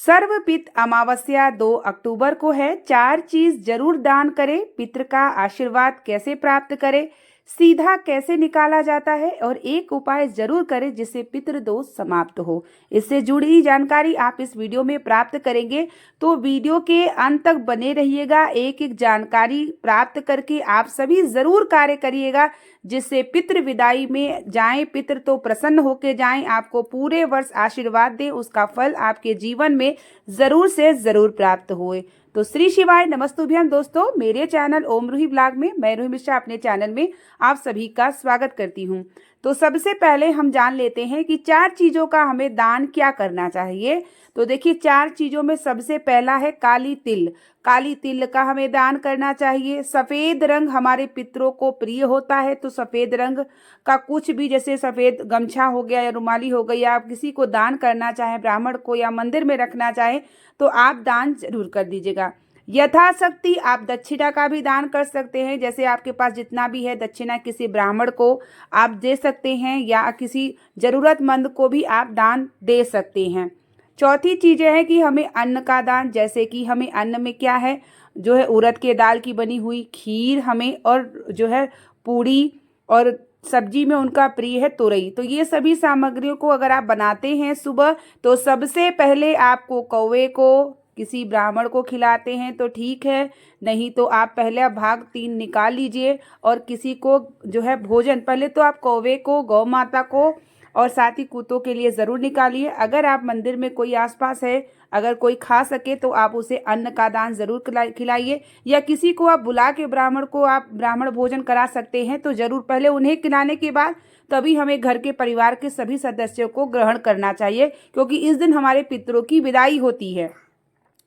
सर्वपित अमावस्या 2 अक्टूबर को है। 4 चीज जरूर दान करें। पितृ का आशीर्वाद कैसे प्राप्त करें, सीधा कैसे निकाला जाता है और एक उपाय जरूर करें जिससे पितृ दोष समाप्त हो। इससे जुड़ी जानकारी आप इस वीडियो में प्राप्त करेंगे, तो वीडियो के अंत तक बने रहिएगा। एक एक जानकारी प्राप्त करके आप सभी जरूर कार्य करिएगा जिससे पितृ विदाई में जाएं, पितृ तो प्रसन्न होकर जाएं, आपको पूरे वर्ष आशीर्वाद दें, उसका फल आपके जीवन में जरूर से जरूर प्राप्त होए। तो श्री शिवाय नमस्तुभ्यम दोस्तों, मेरे चैनल ओम रूही ब्लॉग में मैं रूही मिश्रा अपने चैनल में आप सभी का स्वागत करती हूँ। तो सबसे पहले हम जान लेते हैं कि 4 चीज़ों का हमें दान क्या करना चाहिए। तो देखिए 4 चीज़ों में सबसे पहला है काली तिल। काली तिल का हमें दान करना चाहिए। सफ़ेद रंग हमारे पितरों को प्रिय होता है, तो सफ़ेद रंग का कुछ भी, जैसे सफ़ेद गमछा हो गया या रुमाली हो गई, या आप किसी को दान करना चाहें, ब्राह्मण को या मंदिर में रखना चाहें, तो आप दान जरूर कर दीजिएगा। यथाशक्ति आप दक्षिणा का भी दान कर सकते हैं। जैसे आपके पास जितना भी है दक्षिणा किसी ब्राह्मण को आप दे सकते हैं या किसी ज़रूरतमंद को भी आप दान दे सकते हैं। चौथी चीज़ है कि हमें अन्न का दान, जैसे कि हमें अन्न में क्या है, जो है उड़द के दाल की बनी हुई खीर हमें, और जो है पूड़ी, और सब्जी में उनका प्रिय है तुरई। तो ये सभी सामग्रियों को अगर आप बनाते हैं सुबह, तो सबसे पहले आपको कौवे को, किसी ब्राह्मण को खिलाते हैं तो ठीक है, नहीं तो आप पहले भाग 3 निकाल लीजिए और किसी को जो है भोजन, पहले तो आप कौवे को, गौ माता को और साथ ही कुत्तों के लिए ज़रूर निकालिए। अगर आप मंदिर में कोई आसपास है, अगर कोई खा सके तो आप उसे अन्न का दान ज़रूर खिलाइए, या किसी को आप बुला के ब्राह्मण को आप ब्राह्मण भोजन करा सकते हैं तो ज़रूर पहले उन्हें खिलाने के बाद तभी हमें घर के परिवार के सभी सदस्यों को ग्रहण करना चाहिए, क्योंकि इस दिन हमारे पितरों की विदाई होती है।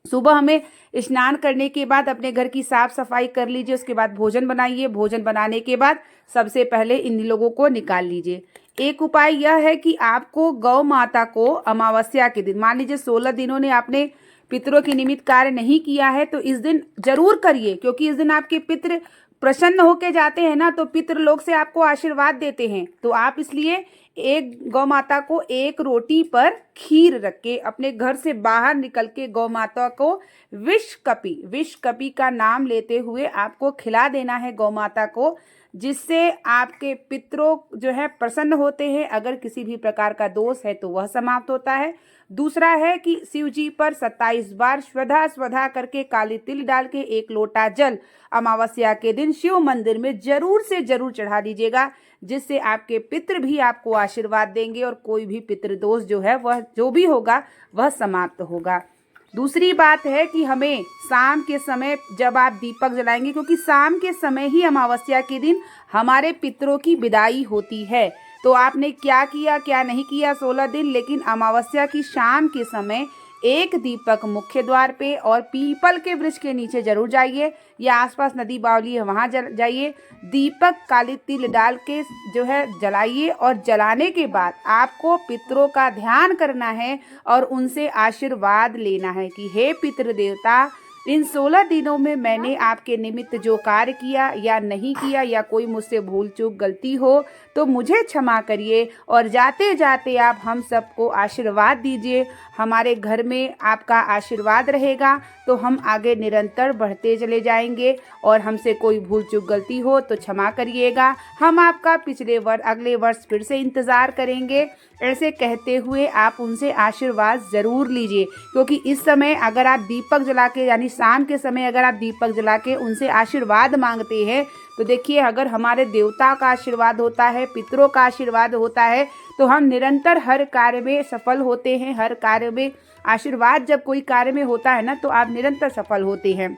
सुबह हमें स्नान करने के बाद अपने घर की साफ सफाई कर लीजिए, उसके बाद भोजन बनाइए। भोजन बनाने के बाद सबसे पहले इन लोगों को निकाल लीजिए। एक उपाय यह है कि आपको गौ माता को अमावस्या के दिन, मान लीजिए 16 दिनों ने आपने पितरों के निमित्त कार्य नहीं किया है, तो इस दिन जरूर करिए, क्योंकि इस दिन आपके पितृ प्रसन्न होके जाते हैं ना, तो पितृ लोग से आपको आशीर्वाद देते हैं। तो आप इसलिए एक गौ माता को एक रोटी पर खीर रख के अपने घर से बाहर निकल के गौ माता को विष कपि का नाम लेते हुए आपको खिला देना है गौ माता को, जिससे आपके पितरों जो है प्रसन्न होते हैं। अगर किसी भी प्रकार का दोष है तो वह समाप्त होता है। दूसरा है कि शिव जी पर 27 बार स्वधा स्वधा करके काली तिल डाल के 1 लोटा जल अमावस्या के दिन शिव मंदिर में जरूर से जरूर चढ़ा दीजिएगा, जिससे आपके पितृ भी आपको आशीर्वाद देंगे और कोई भी पितृदोष जो है वह जो भी होगा वह समाप्त होगा। दूसरी बात है कि हमें शाम के समय जब आप दीपक जलाएंगे, क्योंकि शाम के समय ही अमावस्या के दिन हमारे पितरों की विदाई होती है, तो आपने क्या किया क्या नहीं किया 16 दिन, लेकिन अमावस्या की शाम के समय एक दीपक मुख्य द्वार पे और पीपल के वृक्ष के नीचे जरूर जाइए, या आसपास नदी बावली है वहाँ जाइए, दीपक काली तिल डाल के जो है जलाइए। और जलाने के बाद आपको पितरों का ध्यान करना है और उनसे आशीर्वाद लेना है कि हे पितृ देवता, इन 16 दिनों में मैंने आपके निमित्त जो कार्य किया या नहीं किया, या कोई मुझसे भूल चूक गलती हो तो मुझे क्षमा करिए, और जाते जाते आप हम सबको आशीर्वाद दीजिए। हमारे घर में आपका आशीर्वाद रहेगा तो हम आगे निरंतर बढ़ते चले जाएंगे, और हमसे कोई भूल चूक गलती हो तो क्षमा करिएगा। हम आपका अगले वर्ष फिर से इंतज़ार करेंगे। ऐसे कहते हुए आप उनसे आशीर्वाद ज़रूर लीजिए, क्योंकि इस समय अगर आप दीपक जला के, यानी शाम के समय अगर आप दीपक जला के उनसे आशीर्वाद मांगते हैं, तो देखिए अगर हमारे देवता का आशीर्वाद होता है, पितरों का आशीर्वाद होता है, तो हम निरंतर हर कार्य में सफल होते हैं। हर कार्य में आशीर्वाद जब कोई कार्य में होता है ना, तो आप निरंतर सफल होते हैं।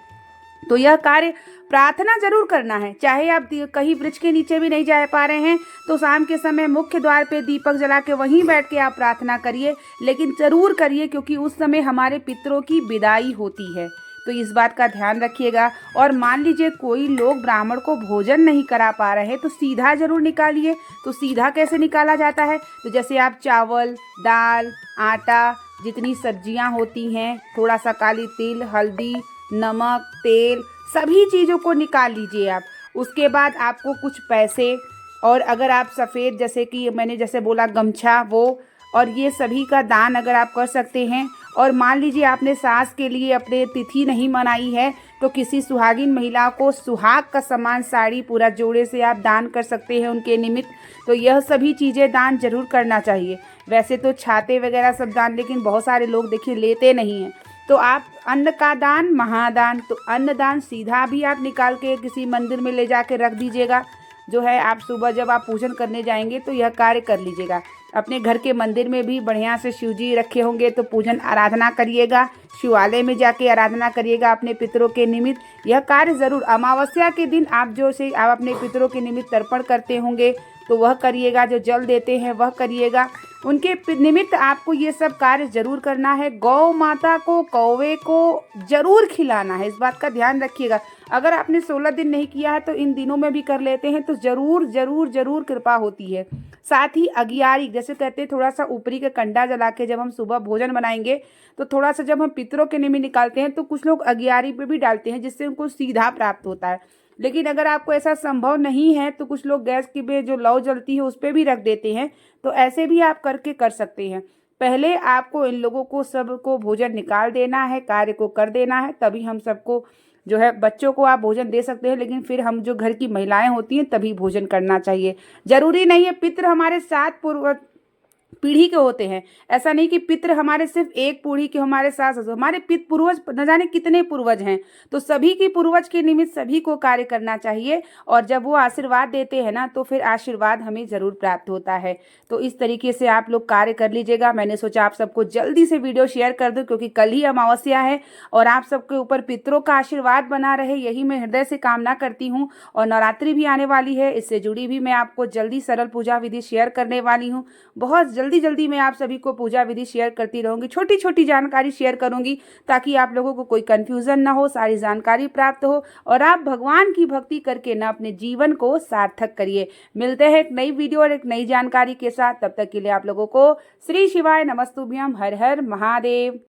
तो यह कार्य प्रार्थना जरूर करना है, चाहे आप कहीं वृक्ष के नीचे भी नहीं जा पा रहे हैं तो शाम के समय मुख्य द्वार पे दीपक जला के वहीं बैठ के आप प्रार्थना करिए, लेकिन जरूर करिए, क्योंकि उस समय हमारे पितरों की विदाई होती है। तो इस बात का ध्यान रखिएगा। और मान लीजिए कोई लोग ब्राह्मण को भोजन नहीं करा पा रहे हैं, तो सीधा जरूर निकालिए। तो सीधा कैसे निकाला जाता है, तो जैसे आप चावल, दाल, आटा, जितनी सब्जियां होती हैं, थोड़ा सा काली तिल, हल्दी, नमक, तेल, सभी चीज़ों को निकाल लीजिए आप। उसके बाद आपको कुछ पैसे, और अगर आप सफ़ेद, जैसे कि मैंने जैसे बोला गमछा, वो और ये सभी का दान अगर आप कर सकते हैं, और मान लीजिए आपने सास के लिए अपने तिथि नहीं मनाई है, तो किसी सुहागिन महिला को सुहाग का सामान, साड़ी पूरा जोड़े से आप दान कर सकते हैं उनके निमित्त। तो यह सभी चीज़ें दान जरूर करना चाहिए। वैसे तो छाते वगैरह सब दान, लेकिन बहुत सारे लोग देखिए लेते नहीं हैं। तो आप अन्न का दान महादान, तो अन्न दान सीधा भी आप निकाल के किसी मंदिर में ले जाके रख दीजिएगा। जो है आप सुबह जब आप पूजन करने जाएंगे तो यह कार्य कर लीजिएगा। अपने घर के मंदिर में भी बढ़िया से शिव जी रखे होंगे तो पूजन आराधना करिएगा, शिवालय में जाके आराधना करिएगा अपने पितरों के निमित्त। यह कार्य ज़रूर अमावस्या के दिन आप आप अपने पितरों के निमित्त तर्पण करते होंगे तो वह करिएगा, जो जल देते हैं वह करिएगा, उनके निमित्त आपको ये सब कार्य जरूर करना है। गौ माता को, कौवे को जरूर खिलाना है, इस बात का ध्यान रखिएगा। अगर आपने 16 दिन नहीं किया है तो इन दिनों में भी कर लेते हैं तो जरूर जरूर जरूर कृपा होती है। साथ ही अगियारी, जैसे कहते हैं थोड़ा सा ऊपरी का कंडा जला के जब हम सुबह भोजन बनाएंगे तो थोड़ा सा जब हम पितरों के निमित्त निकालते हैं तो कुछ लोग अगियारी पे भी डालते हैं, जिससे उनको सीधा प्राप्त होता है। लेकिन अगर आपको ऐसा संभव नहीं है तो कुछ लोग गैस की पे जो लौ जलती है उस पर भी रख देते हैं, तो ऐसे भी आप करके कर सकते हैं। पहले आपको इन लोगों को सबको भोजन निकाल देना है, कार्य को कर देना है, तभी हम सबको जो है, बच्चों को आप भोजन दे सकते हैं, लेकिन फिर हम जो घर की महिलाएं होती हैं तभी भोजन करना चाहिए। जरूरी नहीं है पितृ हमारे 7 पूर्व पीढ़ी के होते हैं, ऐसा नहीं कि पितृ हमारे सिर्फ एक पीढ़ी के, हमारे सास ससुर, हमारे पितृ पूर्वज न जाने कितने पूर्वज हैं। तो सभी की पूर्वज के निमित्त सभी को कार्य करना चाहिए, और जब वो आशीर्वाद देते हैं ना तो फिर आशीर्वाद हमें जरूर प्राप्त होता है। तो इस तरीके से आप लोग कार्य कर लीजिएगा। मैंने सोचा आप सबको जल्दी से वीडियो शेयर कर दूं, क्योंकि कल ही अमावस्या है और आप सबके ऊपर पितरों का आशीर्वाद बना रहे, यही मैं हृदय से कामना करती हूँ। और नवरात्रि भी आने वाली है, इससे जुड़ी भी मैं आपको जल्दी सरल पूजा विधि शेयर करने वाली हूँ। बहुत जल्दी मैं आप सभी को पूजा विधि शेयर करती रहूंगी, छोटी छोटी जानकारी शेयर करूंगी, ताकि आप लोगों को कोई कंफ्यूजन ना हो, सारी जानकारी प्राप्त हो और आप भगवान की भक्ति करके ना अपने जीवन को सार्थक करिए। मिलते हैं एक नई वीडियो और एक नई जानकारी के साथ, तब तक के लिए आप लोगों को श्री शिवाय नमस्तुभ्यम, हर हर महादेव।